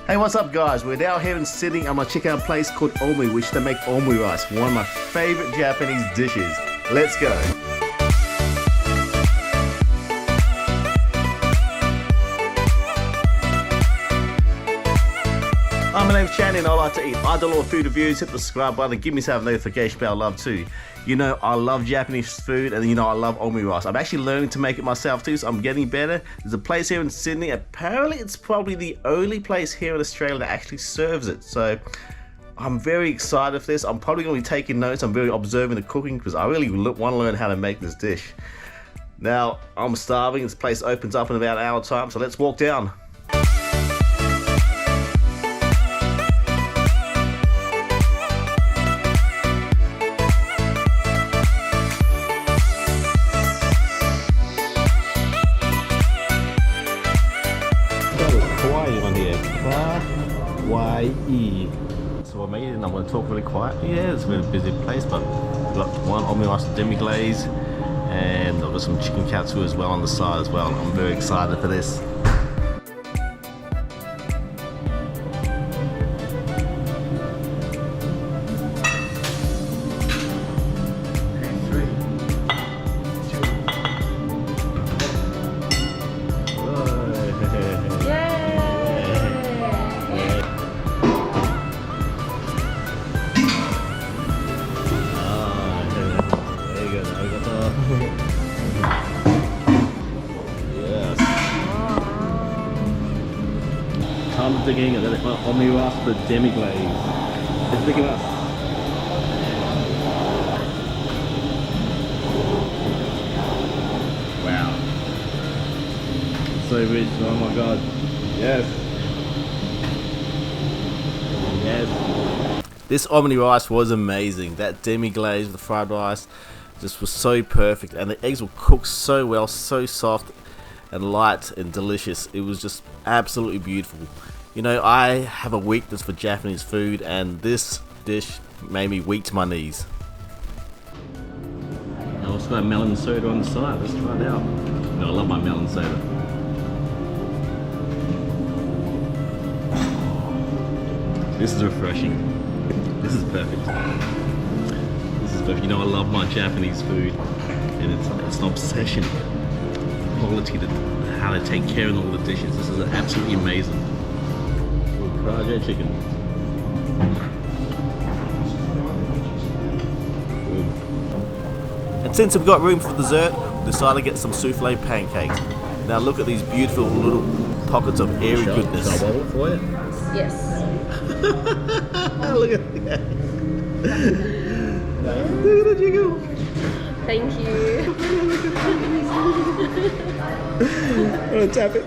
Hey, what's up guys? We're now here in Sydney. I'm gonna check out a place called Omurice, which they make omurice, one of my favorite Japanese dishes. Let's go. Hi, my name's Chan and I like to eat. I do a lot of food reviews. Hit the subscribe button and give me a notification bell. I love too. You know, I love Japanese food and you know I love omurice. I'm actually learning to make it myself too, so I'm getting better. There's a place here in Sydney. Apparently it's probably the only place here in Australia that actually serves it. So I'm very excited for this. I'm probably going to be taking notes. I'm very observing the cooking because I really want to learn how to make this dish. Now, I'm starving. This place opens up in about an hour time, so let's walk down. So I made it and I'm going to talk really quiet. Yeah, it's a very busy place, but we've got one omurice demi-glaze and I've got some chicken katsu as well on the side as well. I'm very excited for this. I'm thinking that it's my omurice the demi-glaze. It's big enough. Wow. So rich, oh my god. Yes. Yes. This omurice was amazing. That demi-glaze with the fried rice just was so perfect, and the eggs were cooked so well, so soft and light and delicious. It was just absolutely beautiful. You know, I have a weakness for Japanese food, and this dish made me weak to my knees. I also got a melon soda on the side. Let's try it out. No, I love my melon soda. This is refreshing. This is perfect. This is perfect. You know, I love my Japanese food, and it's an obsession. The quality, how they take care of all the dishes. This is absolutely amazing. Fried chicken. Good. And since we've got room for dessert, we decided to get some souffle pancakes. Now look at these beautiful little pockets of airy goodness. Shall I bubble for you? Yes. Look at that. Look at the jiggle. Thank you. I'm gonna tap it.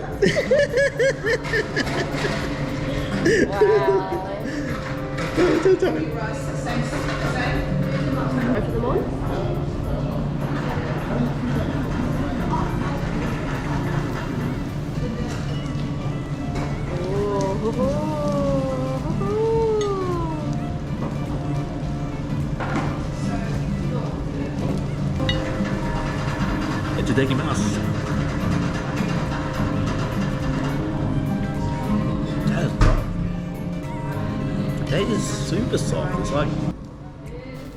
Wow. Both of them on? It's a dicky mouse. That is super soft. It's like,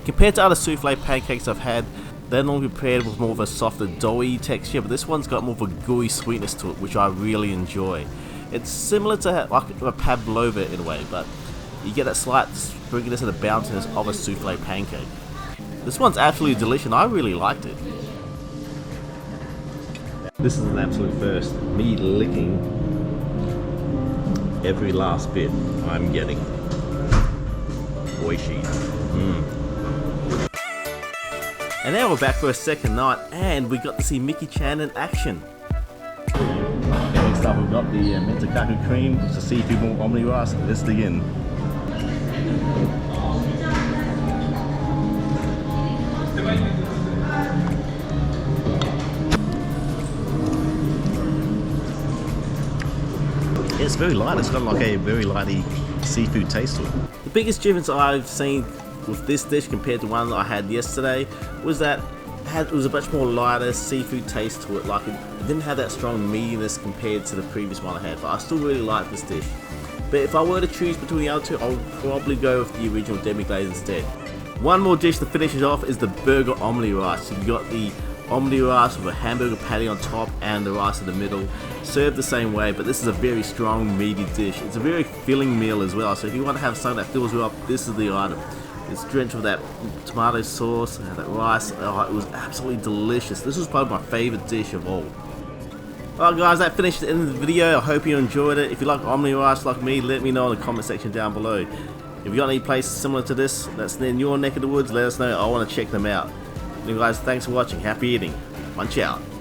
compared to other souffle pancakes I've had, they're normally prepared with more of a softer doughy texture, but this one's got more of a gooey sweetness to it, which I really enjoy. It's similar to like a pavlova in a way, but you get that slight springiness and the bounciness of a souffle pancake. This one's absolutely delicious, and I really liked it. This is an absolute first. Me licking every last bit I'm getting. And now we're back for a second night, and we got to see Miki-chan in action. Next up, we've got the mentokaku cream, the seafood omurice. Let's dig in. Yeah, it's very light. It's got like a very lighty seafood taste to it. The biggest difference I've seen with this dish compared to one that I had yesterday was that it was a much more lighter seafood taste to it. Like it didn't have that strong meatiness compared to the previous one I had, but I still really like this dish. But if I were to choose between the other two, I would probably go with the original demi-glaze instead. One more dish to finish it off is the burger omurice. You've got the omurice with a hamburger patty on top and the rice in the middle, served the same way, but this is a very strong meaty dish. It's a very filling meal as well, so if you want to have something that fills you up, this is the item. It's drenched with that tomato sauce and that rice. Oh, it was absolutely delicious. This was probably my favorite dish of all. Alright guys, that finished the end of the video. I hope you enjoyed it. If you like omurice like me, let me know in the comment section down below. If you got any places similar to this that's in your neck of the woods, let us know. I want to check them out. Anyway guys, thanks for watching. Happy eating. Munch out.